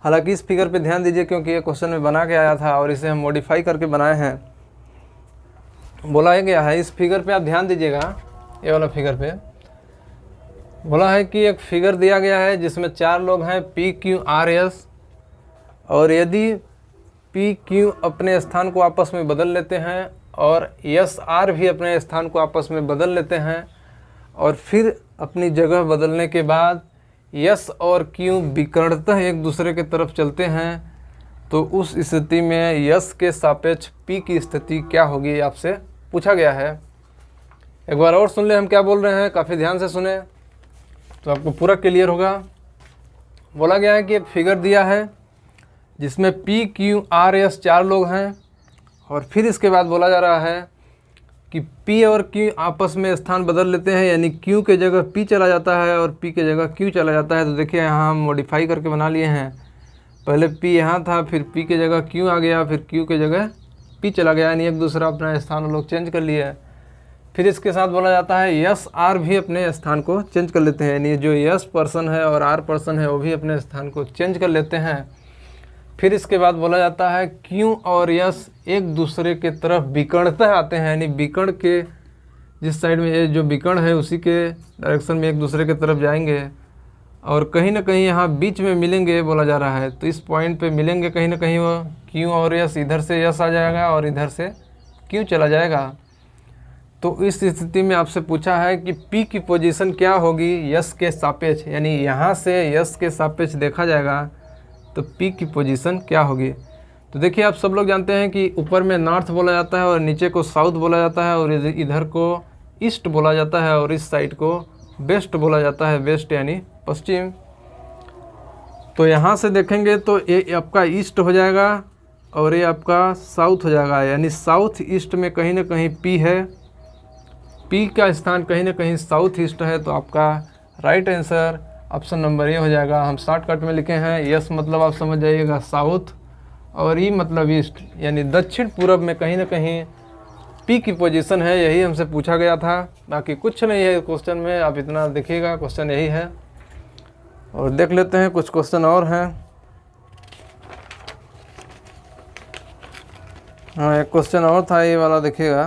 हालांकि इस फिगर पे ध्यान दीजिए क्योंकि ये क्वेश्चन में बना के आया था और इसे हम मॉडिफाई करके बनाए हैं। बोला है गया है, इस फिगर पे आप ध्यान दीजिएगा, ये वाला फिगर पे बोला है कि एक फिगर दिया गया है जिसमें 4 लोग हैं, पी क्यू आर एस, और यदि पी क्यू अपने स्थान को आपस में बदल लेते हैं और एस आर भी अपने स्थान को आपस में बदल लेते हैं और फिर अपनी जगह बदलने के बाद यस और क्यू विकर्णतः एक दूसरे के तरफ चलते हैं, तो उस स्थिति में यस के सापेक्ष पी की स्थिति क्या होगी, आपसे पूछा गया है। एक बार और सुन ले हम क्या बोल रहे हैं, काफ़ी ध्यान से सुने तो आपको पूरा क्लियर होगा। बोला गया है कि एक फिगर दिया है जिसमें पी क्यू आर एस 4 लोग हैं और फिर इसके बाद बोला जा रहा है कि P और Q आपस में स्थान बदल लेते हैं, यानी Q के जगह P चला जाता है और P के जगह Q चला जाता है। तो देखिए यहाँ हम मॉडिफाई करके बना लिए हैं, पहले P यहाँ था, फिर P के जगह Q आ गया, फिर Q के जगह P चला गया, यानी एक दूसरा अपना स्थान हम लोग चेंज कर लिए। फिर इसके साथ बोला जाता है यस आर भी अपने स्थान को चेंज कर लेते हैं, यानी जो यस पर्सन है और आर पर्सन है वो भी अपने स्थान को चेंज कर लेते हैं। फिर इसके बाद बोला जाता है क्यू और यस एक दूसरे के तरफ विकर्णतः आते हैं, यानी विकर्ण के जिस साइड में ये जो विकर्ण है उसी के डायरेक्शन में एक दूसरे के तरफ जाएंगे और कहीं ना कहीं यहाँ बीच में मिलेंगे बोला जा रहा है। तो इस पॉइंट पे मिलेंगे कहीं ना कहीं, वो क्यू और यस, इधर से यस आ जाएगा और इधर से क्यू चला जाएगा। तो इस स्थिति में आपसे पूछा है कि पी की पोजीशन क्या होगी यस के सापेक्ष, यानी यहाँ से यस के सापेक्ष देखा जाएगा तो P की पोजीशन क्या होगी। तो देखिए आप सब लोग जानते हैं कि ऊपर में नॉर्थ बोला जाता है और नीचे को साउथ बोला जाता है और इधर को ईस्ट बोला जाता है और इस साइड को वेस्ट बोला जाता है, वेस्ट यानी पश्चिम। तो यहाँ से देखेंगे तो ये आपका ईस्ट हो जाएगा और ये आपका साउथ हो जाएगा, यानी साउथ ईस्ट में कहीं ना कहीं P है, P का स्थान कहीं ना कहीं साउथ ईस्ट है। तो आपका right answer option number A हो जाएगा। हम शॉर्टकट में लिखे हैं, यस मतलब आप समझ जाइएगा साउथ और ई मतलब ईस्ट, यानी दक्षिण पूरब में कहीं ना कहीं पी की पोजीशन है। यही हमसे पूछा गया था, बाकी कुछ नहीं है क्वेश्चन में, आप इतना देखिएगा, क्वेश्चन यही है। और देख लेते हैं कुछ क्वेश्चन और हैं। हाँ एक क्वेश्चन और था, ये वाला देखिएगा,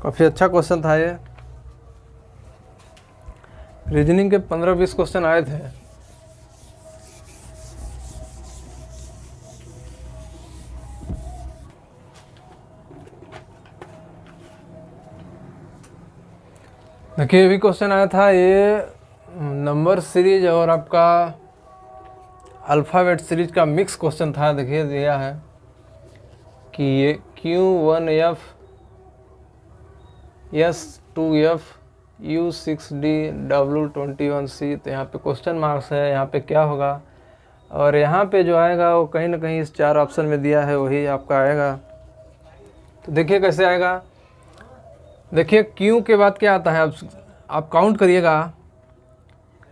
काफ़ी अच्छा क्वेश्चन था ये। रीजनिंग के 15-20 क्वेश्चन आए थे। देखिए अभी क्वेश्चन आया था, ये नंबर सीरीज और आपका अल्फ़ाबेट सीरीज का मिक्स क्वेश्चन था। देखिए दिया है कि ये Q1F S2F U6D W21C, तो यहाँ पे क्वेश्चन मार्क्स है, यहाँ पे क्या होगा। और यहाँ पे जो आएगा वो कहीं ना कहीं इस 4 ऑप्शन में दिया है वही आपका आएगा। तो देखिए कैसे आएगा। देखिए क्यू के बाद क्या आता है, आप काउंट करिएगा।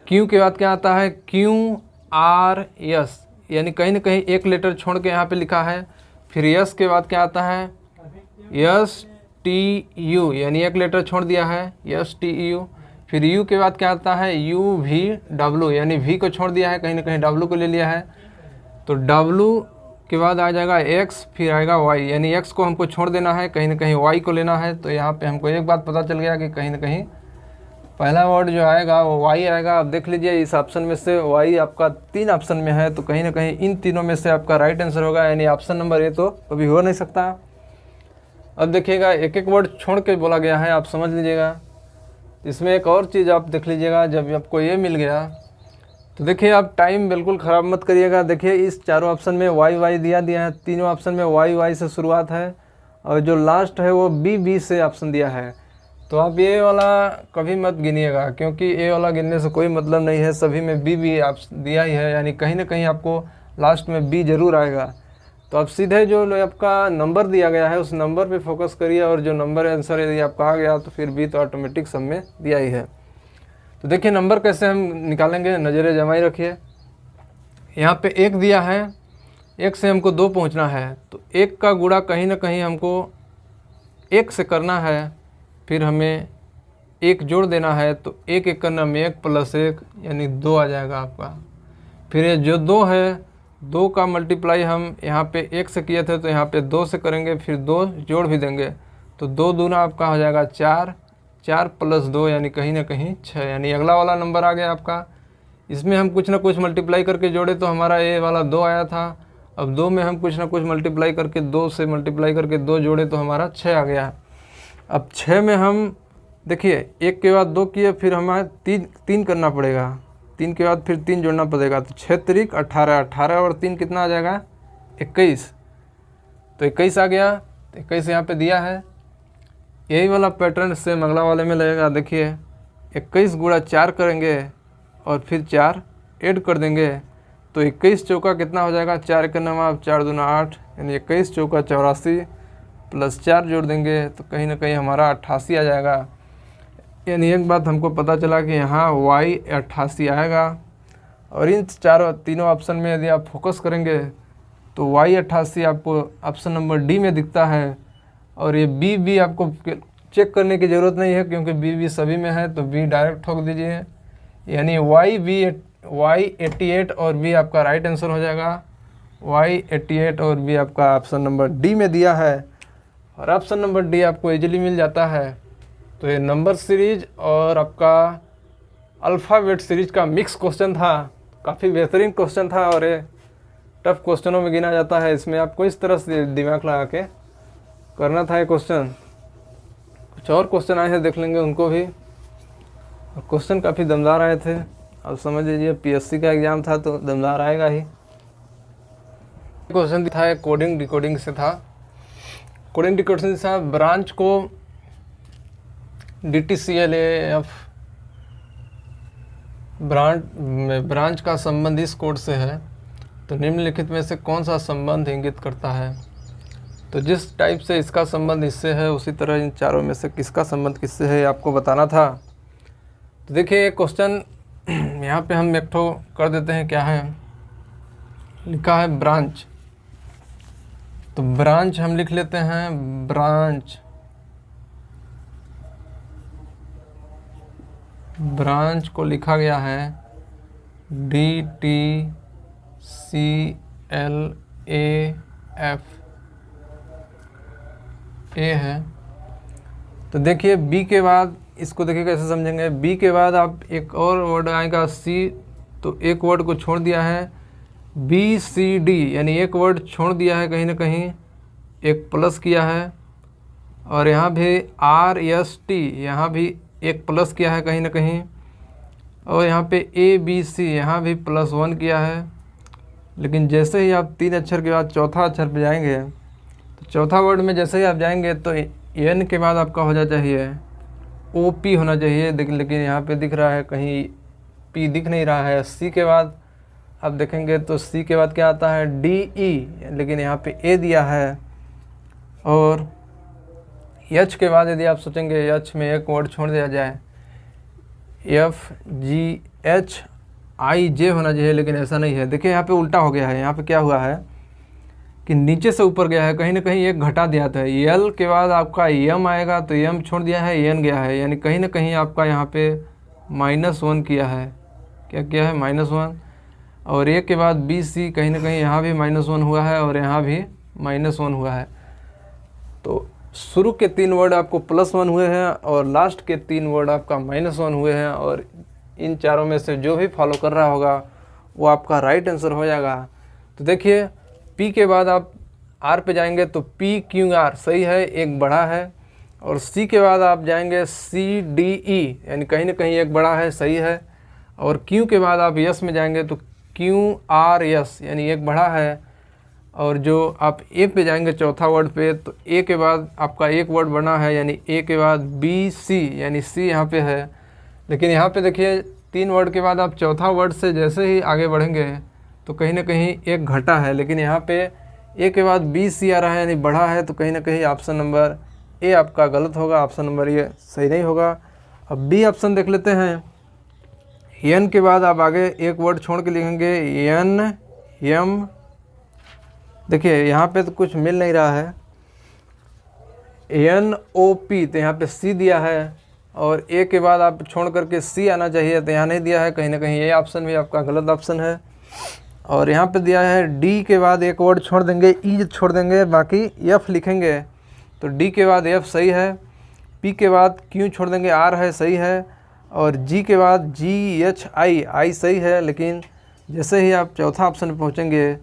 क्यू के बाद क्या आता है, QRS, यानी कहीं ना कहीं एक लेटर छोड़ के यहाँ पे लिखा है। फिर यस के बाद क्या आता है, STU, यानी एक लेटर छोड़ दिया है, STU। फिर यू के बाद क्या आता है, यू वी डब्लू, यानी वी को छोड़ दिया है, कहीं ना कहीं डब्लू को ले लिया है, तो डब्लू के बाद आ जाएगा एक्स, फिर आएगा वाई, यानी एक्स को हमको छोड़ देना है, कहीं ना कहीं वाई को लेना है। तो यहाँ पे हमको एक बात पता चल गया कि कहीं ना कहीं पहला वर्ड जो आएगा वो वाई आएगा। अब देख लीजिए इस ऑप्शन में से वाई आपका 3 ऑप्शन में है, तो कहीं ना कहीं इन तीनों में से आपका राइट आंसर होगा, यानी ऑप्शन नंबर ए तो कभी हो नहीं सकता। अब देखिएगा एक एक वर्ड छोड़ के बोला गया है, आप समझ लीजिएगा। इसमें एक और चीज़ आप देख लीजिएगा, जब आपको ये मिल गया तो देखिए आप टाइम बिल्कुल ख़राब मत करिएगा। देखिए इस चारों ऑप्शन में वाई वाई दिया है, तीनों ऑप्शन में वाई वाई से शुरुआत है, और जो लास्ट है वो बी बी से ऑप्शन दिया है। तो आप ये वाला कभी मत गिनिएगा, क्योंकि ये वाला गिनने से कोई मतलब नहीं है, सभी में बी बी आप दिया ही है, यानी कहीं ना कहीं आपको लास्ट में बी जरूर आएगा। तो आप सीधे जो आपका नंबर दिया गया है उस नंबर पे फोकस करिए, और जो नंबर आंसर यदि आपका आ गया तो फिर बी तो ऑटोमेटिक सब में दिया ही है। तो देखिए नंबर कैसे हम निकालेंगे, नज़रें जमाई रखिए। यहाँ पे 1 दिया है, 1 से हमको 2 पहुँचना है, तो 1 का गुणा कहीं ना कहीं हमको 1 से करना है, फिर हमें 1 जोड़ देना है, तो 1 1 करना में 1 + 1 यानी 2 आ जाएगा आपका। फिर ये जो 2 है, 2 का मल्टीप्लाई हम यहाँ पे 1 से किए थे, तो यहाँ पे 2 से करेंगे, फिर 2 जोड़ भी देंगे, तो 2 दूना आपका हो जाएगा 4, 4 + 2 यानी कहीं ना कहीं 6, यानी अगला वाला नंबर आ गया आपका। इसमें हम कुछ ना कुछ मल्टीप्लाई करके जोड़े तो हमारा ये वाला 2 आया था। अब 2 में हम कुछ ना कुछ मल्टीप्लाई करके 2 से मल्टीप्लाई करके 2 जोड़े तो हमारा 6 आ गया। अब 6 में हम देखिए 1 के बाद 2 किए, फिर हमें 3 करना पड़ेगा, 3 के बाद फिर 3 जोड़ना पड़ेगा, तो 6 त्रिक 18, 18 और 3 कितना आ जाएगा 21, तो 21 आ गया। तो 21 यहाँ पे दिया है। यही वाला पैटर्न सेम अगला वाले में लगेगा। देखिए 21 गुणा 4 करेंगे और फिर 4 ऐड कर देंगे, तो 21 चौका कितना हो जाएगा, 4 का नवा 4 दूना 8, यानी 21 चौका 84 + 4 जोड़ देंगे तो कहीं ना कहीं हमारा 88 आ जाएगा। यानी एक बात हमको पता चला कि यहाँ y 88 आएगा। और इन तीनों ऑप्शन में यदि आप फोकस करेंगे तो y 88 आपको ऑप्शन नंबर डी में दिखता है, और ये बी बी आपको चेक करने की ज़रूरत नहीं है, क्योंकि बी बी सभी में है, तो बी डायरेक्ट ठोक दीजिए, यानी y 88 और बी आपका राइट आंसर हो जाएगा। y 88 और बी आपका ऑप्शन नंबर डी में दिया है, और ऑप्शन नंबर डी आपको इजीली मिल जाता है। तो ये नंबर सीरीज और आपका अल्फ़ाबेट सीरीज का मिक्स क्वेश्चन था, काफ़ी बेहतरीन क्वेश्चन था, और ये टफ क्वेश्चनों में गिना जाता है। इसमें आपको इस तरह से दिमाग लगा के करना था ये क्वेश्चन। कुछ और क्वेश्चन आए हैं, देख लेंगे उनको भी। क्वेश्चन काफ़ी दमदार आए थे, अब समझ लीजिए पीएससी का एग्ज़ाम था तो दमदार आएगा ही। क्वेश्चन था कोडिंग डिकोडिंग से था। कोडिंग डिकोडिंग से ब्रांच को DTCLAF ब्रांच का संबंध इस कोड से है, तो निम्नलिखित में से कौन सा संबंध इंगित करता है। तो जिस टाइप से इसका संबंध इससे है, उसी तरह इन चारों में से किसका संबंध किससे है आपको बताना था। तो देखिए क्वेश्चन यहाँ पे हम एक ठो कर देते हैं, क्या है लिखा है ब्रांच, तो ब्रांच हम लिख लेते हैं, ब्रांच को लिखा गया है DTCLAF ए है। तो देखिए बी के बाद इसको देखिए कैसे समझेंगे। बी के बाद आप एक और वर्ड आएगा सी, तो एक वर्ड को छोड़ दिया है, BCD यानी एक वर्ड छोड़ दिया है, कहीं ना कहीं एक प्लस किया है, और यहाँ भी RST यहाँ भी एक प्लस किया है कहीं ना कहीं, और यहाँ पे ABC यहाँ भी +1 किया है। लेकिन जैसे ही आप 3 अक्षर के बाद चौथा अक्षर पे जाएंगे, तो चौथा वर्ड में जैसे ही आप जाएंगे तो N के बाद आपका हो जाना चाहिए OP होना चाहिए, लेकिन यहाँ पे दिख रहा है कहीं P दिख नहीं रहा है। C के बाद आप देखेंगे तो C के बाद क्या आता है DE, लेकिन यहाँ पे A दिया है। और H के बाद यदि आप सोचेंगे H में एक वर्ड छोड़ दिया जाए, FGHIJ होना चाहिए, लेकिन ऐसा नहीं है। देखिए यहाँ पे उल्टा हो गया है। यहाँ पे क्या हुआ है कि नीचे से ऊपर गया है, कहीं ना कहीं एक घटा दिया था। L के बाद आपका M आएगा, तो M छोड़ दिया है, N गया है, यानी कहीं ना कहीं आपका यहाँ पे -1 किया है। क्या किया है? -1। और ए के बाद बी सी, कहीं ना कहीं यहाँ भी -1 हुआ है और यहाँ भी -1 हुआ है। तो शुरू के 3 वर्ड आपको +1 हुए हैं और लास्ट के 3 वर्ड आपका -1 हुए हैं, और इन चारों में से जो भी फॉलो कर रहा होगा वो आपका राइट आंसर हो जाएगा। तो देखिए, पी के बाद आप आर पे जाएंगे तो PQR सही है, एक बड़ा है। और सी के बाद आप जाएंगे CDE, यानी कहीं ना कहीं एक बड़ा है, सही है। और क्यू के बाद आप यस में जाएंगे तो QRS, यानी एक बड़ा है। और जो आप ए पे जाएंगे चौथा वर्ड पे, तो ए के बाद आपका एक वर्ड बना है, यानी ए के बाद BC, यानी सी यहाँ पे है। लेकिन यहाँ पे देखिए 3 वर्ड के बाद आप चौथा वर्ड से जैसे ही आगे बढ़ेंगे तो कहीं ना कहीं एक घटा है, लेकिन यहाँ पे ए के बाद BC आ रहा है, यानी बढ़ा है। तो कहीं ना कहीं ऑप्शन नंबर ए आपका गलत होगा, ऑप्शन नंबर ये सही नहीं होगा। अब बी ऑप्शन देख लेते हैं। एन के बाद आप आगे एक वर्ड छोड़ के लिखेंगे NM। देखिए यहाँ पे तो कुछ मिल नहीं रहा है, NOP, तो यहाँ पे सी दिया है। और ए के बाद आप छोड़ करके सी आना चाहिए, तो यहाँ नहीं दिया है, कहीं ना कहीं ये ऑप्शन भी आपका गलत ऑप्शन है। और यहाँ पे दिया है डी के बाद एक वर्ड छोड़ देंगे, ई छोड़ देंगे, बाकी एफ लिखेंगे। तो डी के बाद एफ सही है। पी के बाद क्यू छोड़ देंगे, आर है, सही है। और जी के बाद GHI, आई सही है। लेकिन जैसे ही आप चौथा ऑप्शन पे पहुँचेंगे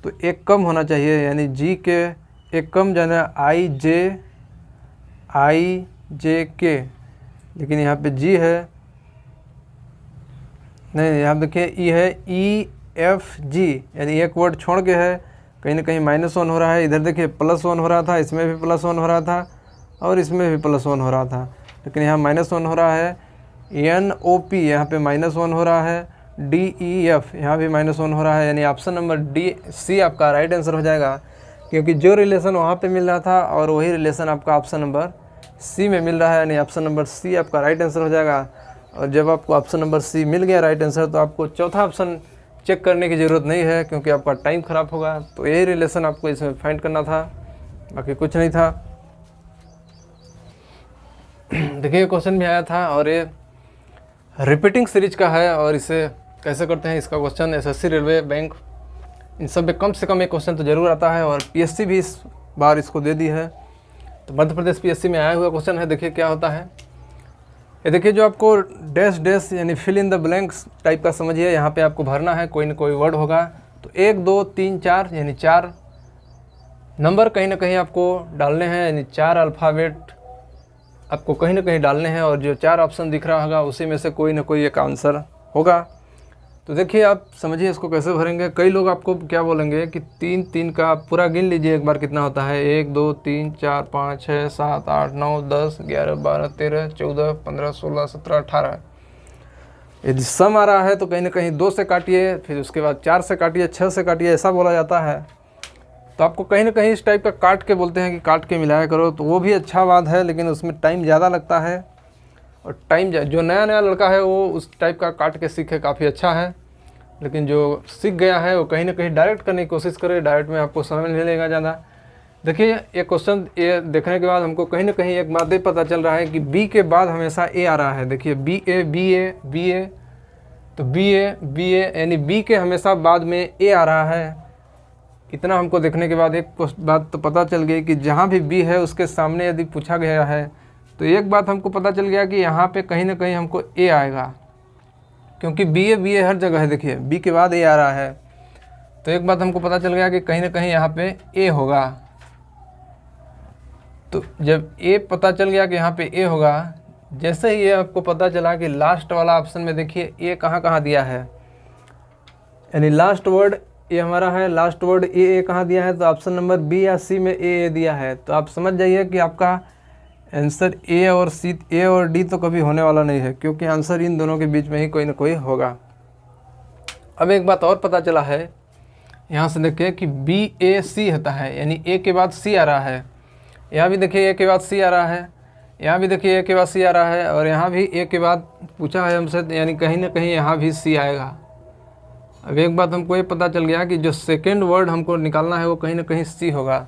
तो एक कम होना चाहिए, यानी जी के एक कम जाना IJK, लेकिन यहाँ पे जी है नहीं, यहाँ देखिए ई है EFG, यानी एक वर्ड छोड़ के है, कहीं ना कहीं -1 हो रहा है। इधर देखिए +1 हो रहा था, इसमें भी +1 हो रहा था और इसमें भी +1 हो रहा था, लेकिन यहाँ -1 हो रहा है। NOP यहाँ पे -1 हो रहा है। DEF यहाँ भी -1 हो रहा है, यानी ऑप्शन नंबर C आपका राइट आंसर हो जाएगा, क्योंकि जो रिलेशन वहाँ पे मिल रहा था और वही रिलेशन आपका ऑप्शन नंबर C में मिल रहा है, यानी ऑप्शन नंबर C आपका राइट आंसर हो जाएगा। और जब आपको ऑप्शन नंबर C मिल गया राइट आंसर, तो आपको चौथा ऑप्शन चेक करने की ज़रूरत नहीं है, क्योंकि आपका टाइम ख़राब होगा। तो यही रिलेशन आपको इसमें फाइंड करना था, बाकी कुछ नहीं था। देखिए क्वेश्चन भी आया था और ये रिपीटिंग सीरीज का है, और इसे कैसे करते हैं इसका क्वेश्चन SSC, रेलवे, बैंक, इन सब में कम से कम एक क्वेश्चन तो ज़रूर आता है। और PSC भी इस बार इसको दे दी है, तो मध्य प्रदेश PSC में आया हुआ क्वेश्चन है। देखिए क्या होता है, ये देखिए जो आपको डैश डैश यानी fill in the blanks type का समझिए, यहाँ पे आपको भरना है, कोई ना कोई वर्ड होगा। तो 1 2 3 4 यानी 4 नंबर कहीं ना कहीं आपको डालने हैं, यानी 4 अल्फ़ाबेट आपको कहीं ना कहीं डालने हैं, और जो 4 ऑप्शन दिख रहा होगा उसी में से कोई ना कोई एक आंसर होगा। तो देखिए आप समझिए इसको कैसे भरेंगे। कई लोग आपको क्या बोलेंगे कि 3 3 का आप पूरा गिन लीजिए एक बार कितना होता है। 1 2 3 4 5 6 7 8 9 10 11 12 13 14 15 16 17 18। यदि सम आ रहा है तो कहीं ना कहीं 2 से काटिए, फिर उसके बाद 4 से काटिए, 6 से काटिए, ऐसा बोला जाता है। तो आपको कहीं ना कहीं इस टाइप का काट के बोलते हैं कि काट के मिलाया करो, तो वो भी अच्छा बात है, लेकिन उसमें टाइम ज़्यादा लगता है। और टाइम जो नया नया लड़का है वो उस टाइप का काट के सीखे, काफ़ी अच्छा है। लेकिन जो सीख गया है वो कहीं ना कहीं डायरेक्ट करने की कोशिश करे, डायरेक्ट में आपको समय नहीं लगेगा ज़्यादा। देखिए ये क्वेश्चन ये देखने के बाद हमको कहीं ना कहीं एक बात ये पता चल रहा है कि बी के बाद हमेशा ए आ रहा है। देखिए BA, तो BA यानी बी के हमेशा बाद में ए आ रहा है। इतना हमको देखने के बाद एक बात तो पता चल गई कि जहाँ भी बी है उसके सामने यदि पूछा गया है, तो एक बात हमको पता चल गया कि यहाँ पे कहीं ना कहीं हमको ए आएगा, क्योंकि BA हर जगह है। देखिए बी के बाद ए आ रहा है, तो एक बात हमको पता चल गया कि कहीं ना कहीं यहाँ पे ए होगा। तो जब ए पता चल गया कि यहाँ पे ए होगा, जैसे ही ये आपको पता चला कि लास्ट वाला ऑप्शन में देखिए ए कहाँ कहाँ दिया है, यानी लास्ट वर्ड ए हमारा है, लास्ट वर्ड ए कहाँ दिया है, तो ऑप्शन नंबर बी या सी में ए दिया है। तो आप समझ जाइए कि आपका आंसर ए और सी, ए और डी तो कभी होने वाला नहीं है, क्योंकि आंसर इन दोनों के बीच में ही कोई ना कोई होगा। अब एक बात और पता चला है, यहाँ से देखिए कि BAC होता है, यानी ए के बाद सी आ रहा है। यहाँ भी देखिए ए के बाद सी आ रहा है, यहाँ भी देखिए ए के बाद सी आ रहा है, और यहाँ भी ए के बाद पूछा है हमसे, यानी कहीं ना कहीं यहाँ भी सी आएगा। अब एक बात हमको ये पता चल गया कि जो सेकेंड वर्ड हमको निकालना है वो कहीं ना कहीं सी होगा।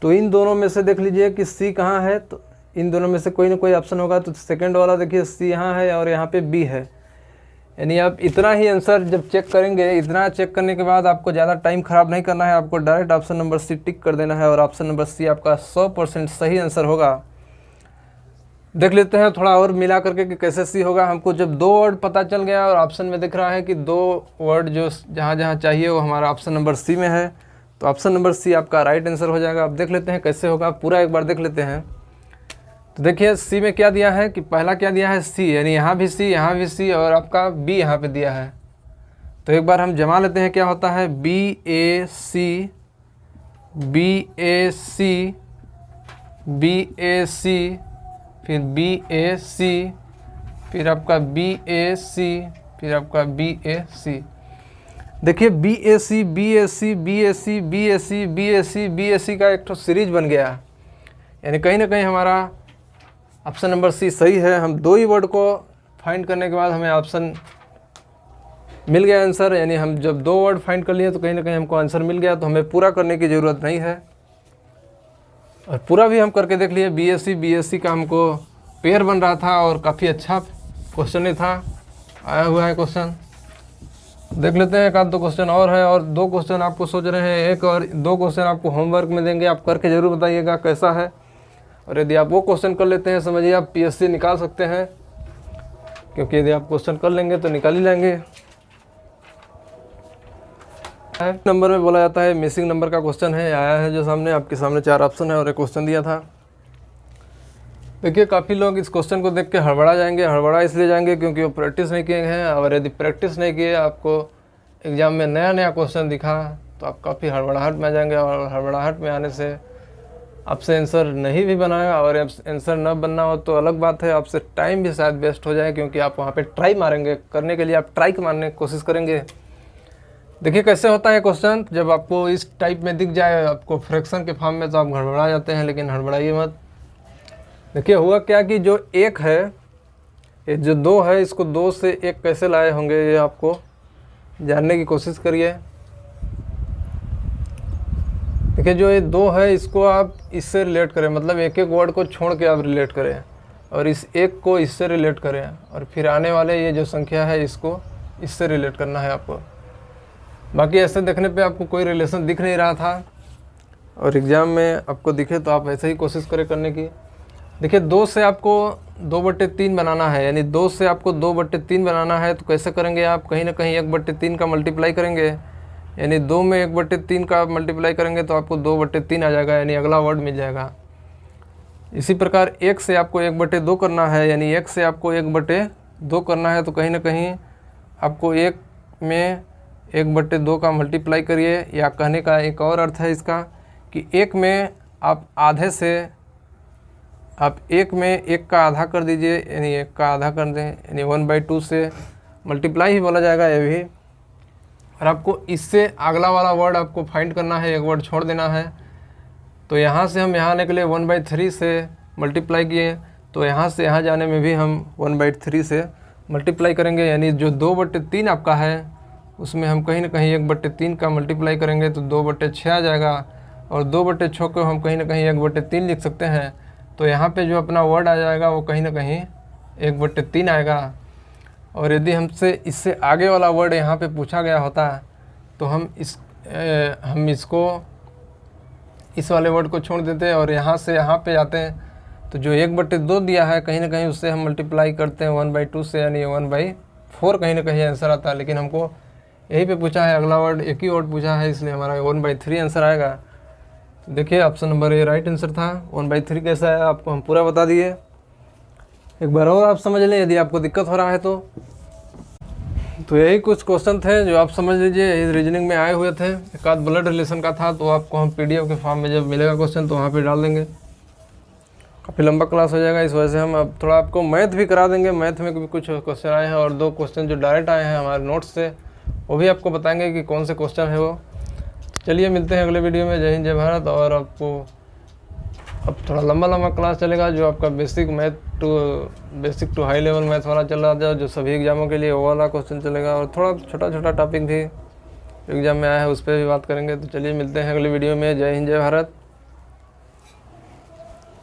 तो इन दोनों में से देख लीजिए कि सी कहाँ है, तो इन दोनों में से कोई ना कोई ऑप्शन होगा। तो सेकंड वाला देखिए सी यहाँ है और यहाँ पे बी है, यानी आप इतना ही आंसर जब चेक करेंगे, इतना चेक करने के बाद आपको ज़्यादा टाइम ख़राब नहीं करना है, आपको डायरेक्ट ऑप्शन नंबर सी टिक कर देना है और ऑप्शन नंबर सी आपका 100% सही आंसर होगा। देख लेते हैं थोड़ा और मिला करके कि कैसे सी होगा। हमको जब 2 वर्ड पता चल गया और ऑप्शन में दिख रहा है कि 2 वर्ड जो जहाँ जहाँ चाहिए वो हमारा ऑप्शन नंबर सी में है, तो ऑप्शन नंबर सी आपका राइट आंसर हो जाएगा। अब देख लेते हैं कैसे होगा, पूरा एक बार देख लेते हैं। तो देखिए सी में क्या दिया है कि पहला क्या दिया है सी, यानी यहाँ भी सी, यहाँ भी सी और आपका बी यहाँ पे दिया है। तो एक बार हम जमा लेते हैं क्या होता है, बी ए सी, बी ए सी, बी ए सी, फिर बी ए सी, फिर आपका बी ए सी, फिर आपका बी ए सी। देखिए बी ए सी, बी ए सी, बी ए सी, बी ए सी, बी ए सी, बी ए सी का एक तो सीरीज बन गया, यानी कहीं ना कहीं हमारा ऑप्शन नंबर सी सही है। हम 2 ही वर्ड को फाइंड करने के बाद हमें ऑप्शन मिल गया आंसर, यानी हम जब 2 वर्ड फाइंड कर लिए तो कहीं ना कहीं हमको आंसर मिल गया, तो हमें पूरा करने की ज़रूरत नहीं है। और पूरा भी हम करके देख लिए। बी एस सी का हमको पेयर बन रहा था और काफ़ी अच्छा क्वेश्चन ही था, आया हुआ है क्वेश्चन। देख लेते हैं, एक आध 2 क्वेश्चन और है, और 2 क्वेश्चन आपको सोच रहे हैं, एक और 2 क्वेश्चन आपको होमवर्क में देंगे, आप करके ज़रूर बताइएगा कैसा है। और यदि आप वो क्वेश्चन कर लेते हैं, समझिए आप पीएससी निकाल सकते हैं, क्योंकि यदि आप क्वेश्चन कर लेंगे तो निकाल ही लेंगे। नंबर में बोला जाता है मिसिंग नंबर का क्वेश्चन है, आया है जो सामने आपके सामने 4 ऑप्शन है और एक क्वेश्चन दिया था। देखिए काफ़ी लोग इस क्वेश्चन को देख के हड़बड़ा जाएंगे। हड़बड़ा इसलिए जाएंगे क्योंकि वो प्रैक्टिस नहीं किए हैं, और यदि प्रैक्टिस नहीं किए, आपको एग्ज़ाम में नया नया क्वेश्चन दिखा तो आप काफ़ी हड़बड़ाहट में आ जाएंगे, और हड़बड़ाहट में आने से आपसे आंसर नहीं भी बनाएगा, और आंसर न बनना हो तो अलग बात है, आपसे टाइम भी शायद वेस्ट हो जाए, क्योंकि आप वहाँ पे ट्राई मारेंगे, करने के लिए आप ट्राई मारने की कोशिश करेंगे। देखिए कैसे होता है क्वेश्चन, जब आपको इस टाइप में दिख जाए, आपको फ्रैक्शन के फॉर्म में, तो आप हड़बड़ा जाते हैं, लेकिन हड़बड़ाइए मत। देखिए हुआ क्या कि जो 1 है, ये जो 2 है, इसको 2 से 1 कैसे लाए होंगे, ये आपको जानने की कोशिश करिए। देखिए जो ये 2 है, इसको आप इससे रिलेट करें, मतलब एक एक वर्ड को छोड़ के आप रिलेट करें, और इस 1 को इससे रिलेट करें, और फिर आने वाले ये जो संख्या है इसको इससे रिलेट करना है आपको। बाकी ऐसे देखने पे आपको कोई रिलेशन दिख नहीं रहा था, और एग्ज़ाम में आपको दिखे तो आप ऐसे ही कोशिश करें करने की। देखिए 2 से आपको 2/3 बनाना है, यानी 2 से आपको 2/3 बनाना है, तो कैसे करेंगे आप, कहीं ना कहीं 1/3 का मल्टीप्लाई करेंगे, यानी 2 में 1/3 का मल्टीप्लाई करेंगे तो आपको 2/3 आ जाएगा, यानी अगला वर्ड मिल जाएगा। इसी प्रकार 1 से आपको 1/2 करना है, यानी 1 से आपको 1/2 करना है, तो कहीं ना कहीं आपको 1 में 1/2 का मल्टीप्लाई करिए, या कहने का एक और अर्थ है इसका कि 1 में आप आधे से, आप 1 में 1 का आधा कर दीजिए, यानी 1 का आधा कर दें, यानी 1/2 से मल्टीप्लाई ही बोला जाएगा ये भी। और आपको इससे अगला वाला वर्ड आपको फाइंड करना है, एक वर्ड छोड़ देना है। तो यहाँ से हम यहाँ आने के लिए 1/3 से मल्टीप्लाई किए, तो यहाँ से यहाँ जाने में भी हम 1/3 से मल्टीप्लाई करेंगे, यानी जो 2/3 आपका है उसमें हम कहीं ना कहीं 1/3 का मल्टीप्लाई करेंगे तो 2/6 आ जाएगा, और 2/6 को हम कहीं ना कहीं 1/3 लिख सकते हैं। तो यहाँ पे जो अपना वर्ड आ जाएगा वो कहीं ना कहीं 1/3 आएगा। और यदि हमसे इससे आगे वाला वर्ड यहाँ पे पूछा गया होता तो हम इसको, इस वाले वर्ड को छोड़ देते और यहाँ से यहाँ पे जाते हैं, तो जो 1/2 दिया है कहीं ना कहीं उससे हम मल्टीप्लाई करते हैं 1/2 से, यानी 1/4 कहीं ना कहीं आंसर आता है। लेकिन हमको यहीं पे पूछा है, अगला वर्ड एक ही वर्ड पूछा है, इसलिए हमारा 1/3 आंसर आएगा। तो देखिए option number A right answer था। 1/3 कैसा है आपको हम पूरा बता दिए, एक बार और आप समझ लें यदि आपको दिक्कत हो रहा है तो यही कुछ क्वेश्चन थे जो आप समझ लीजिए, इस रीजनिंग में आए हुए थे। एक आध ब्लड रिलेशन का था, तो आपको हम PDF के फॉर्म में जब मिलेगा क्वेश्चन तो वहाँ पे डाल देंगे। काफ़ी लंबा क्लास हो जाएगा, इस वजह से हम अब थोड़ा आपको मैथ भी करा देंगे। मैथ में भी कुछ क्वेश्चन आए हैं, और 2 क्वेश्चन जो डायरेक्ट आए हैं हमारे नोट्स से, वो भी आपको बताएंगे कि कौन से क्वेश्चन है वो। चलिए मिलते हैं अगले वीडियो में। जय हिंद जय भारत। और आपको अब थोड़ा लंबा क्लास चलेगा, जो आपका basic to high level math वाला चल रहा था, जो सभी एग्जामों के लिए वो वाला क्वेश्चन चलेगा, और थोड़ा छोटा टॉपिक भी एग्जाम में आया है उस पर भी बात करेंगे। तो चलिए मिलते हैं अगले वीडियो में। जय हिंद जय भारत।